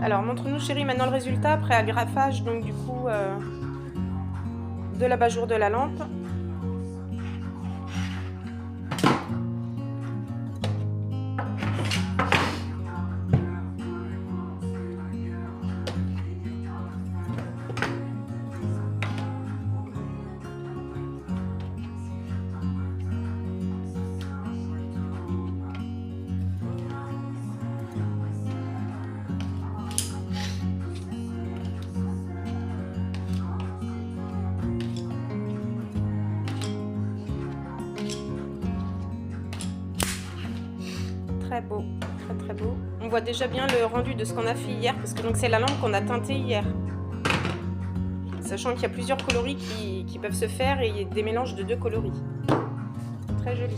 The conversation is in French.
Alors, montre-nous chérie maintenant le résultat après agrafage donc du coup de l'abat-jour de la lampe. Très beau, très très beau. On voit déjà bien le rendu de ce qu'on a fait hier, parce que donc c'est la lampe qu'on a teintée hier. Sachant qu'il y a plusieurs coloris qui peuvent se faire et des mélanges de deux coloris. Très joli.